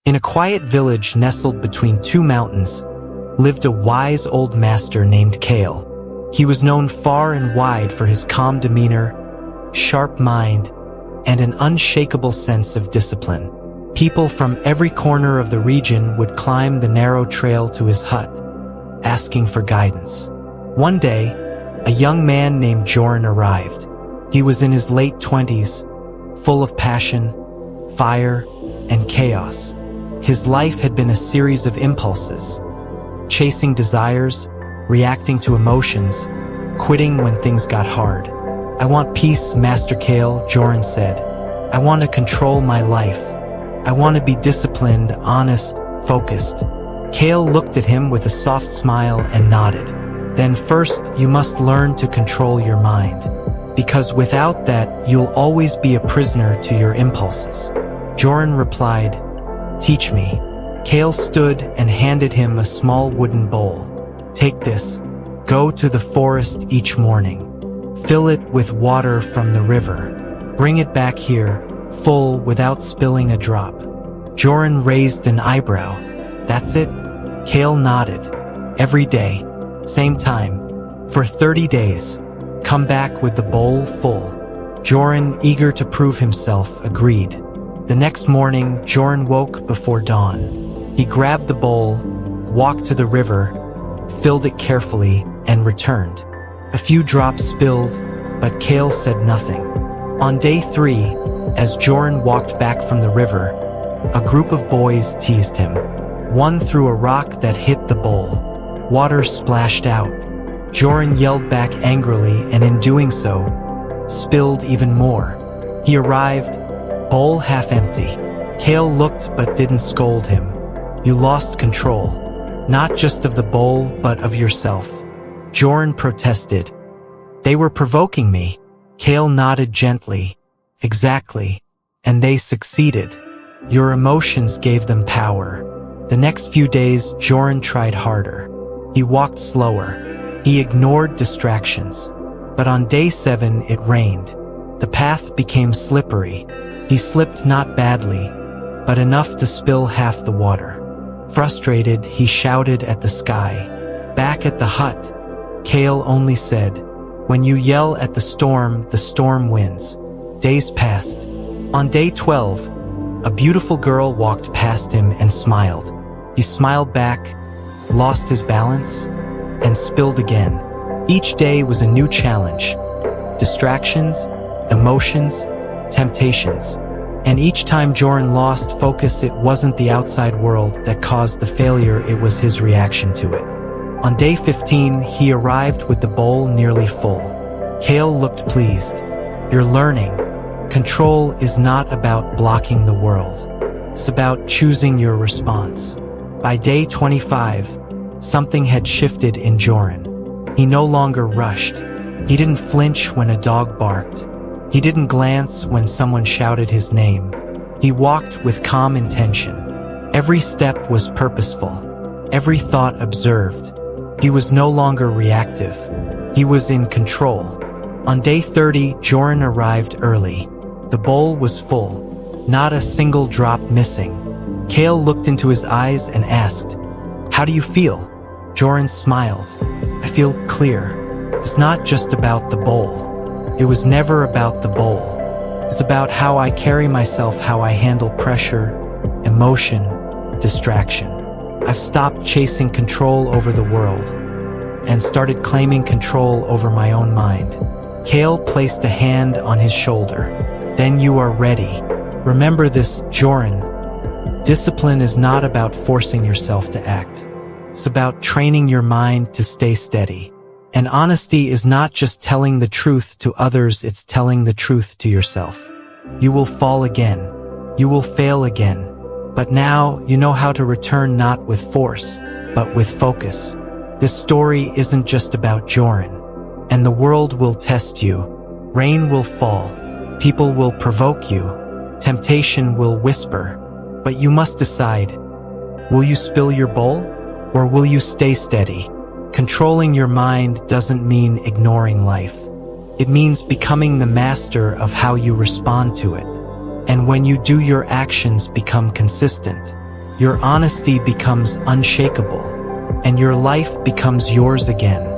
In a quiet village nestled between two mountains, lived a wise old master named Kael. He was known far and wide for his calm demeanor, sharp mind, and an unshakable sense of discipline. People from every corner of the region would climb the narrow trail to his hut, asking for guidance. One day, a young man named Joren arrived. He was in his late 20s, full of passion, fire, and chaos. His life had been a series of impulses, chasing desires, reacting to emotions, quitting when things got hard. "I want peace, Master Kael," Joren said. "I want to control my life. I want to be disciplined, honest, focused." Kael looked at him with a soft smile and nodded. "Then first, you must learn to control your mind. Because without that, you'll always be a prisoner to your impulses." Joren replied, "Teach me." Kael stood and handed him a small wooden bowl. "Take this. Go to the forest each morning. Fill it with water from the river. Bring it back here, full without spilling a drop." Joren raised an eyebrow. "That's it?" Kael nodded. "Every day, same time, for 30 days. Come back with the bowl full." Joren, eager to prove himself, agreed. The next morning, Joren woke before dawn. He grabbed the bowl, walked to the river, filled it carefully, and returned. A few drops spilled, but Kael said nothing. On day 3, as Joren walked back from the river, a group of boys teased him. One threw a rock that hit the bowl. Water splashed out. Joren yelled back angrily, and in doing so, spilled even more. He arrived, bowl half empty. Kael looked but didn't scold him. "You lost control, not just of the bowl but of yourself." Joren protested. "They were provoking me." Kael nodded gently. "Exactly. And they succeeded. Your emotions gave them power." The next few days, Joren tried harder. He walked slower. He ignored distractions. But on day 7, it rained. The path became slippery. He slipped not badly, but enough to spill half the water. Frustrated, he shouted at the sky. Back at the hut, Kael only said, "When you yell at the storm wins." Days passed. On day 12, a beautiful girl walked past him and smiled. He smiled back, lost his balance, and spilled again. Each day was a new challenge. Distractions, emotions, temptations. And each time Joren lost focus, it wasn't the outside world that caused the failure, it was his reaction to it. On day 15, he arrived with the bowl nearly full. Kael looked pleased. "You're learning. Control is not about blocking the world. It's about choosing your response." By day 25, something had shifted in Joren. He no longer rushed. He didn't flinch when a dog barked. He didn't glance when someone shouted his name. He walked with calm intention. Every step was purposeful. Every thought observed. He was no longer reactive. He was in control. On day 30, Joren arrived early. The bowl was full, not a single drop missing. Kael looked into his eyes and asked, "How do you feel?" Joren smiled. "I feel clear. It's not just about the bowl. It was never about the bowl. It's about how I carry myself, how I handle pressure, emotion, distraction. I've stopped chasing control over the world and started claiming control over my own mind." Kael placed a hand on his shoulder. "Then you are ready. Remember this, Joren. Discipline is not about forcing yourself to act. It's about training your mind to stay steady. And honesty is not just telling the truth to others, it's telling the truth to yourself. You will fall again. You will fail again. But now you know how to return, not with force, but with focus. This story isn't just about Joren. And the world will test you. Rain will fall. People will provoke you. Temptation will whisper. But you must decide, will you spill your bowl, or will you stay steady? Controlling your mind doesn't mean ignoring life. It means becoming the master of how you respond to it. And when you do, your actions become consistent. your honesty becomes unshakable, and your life becomes yours again.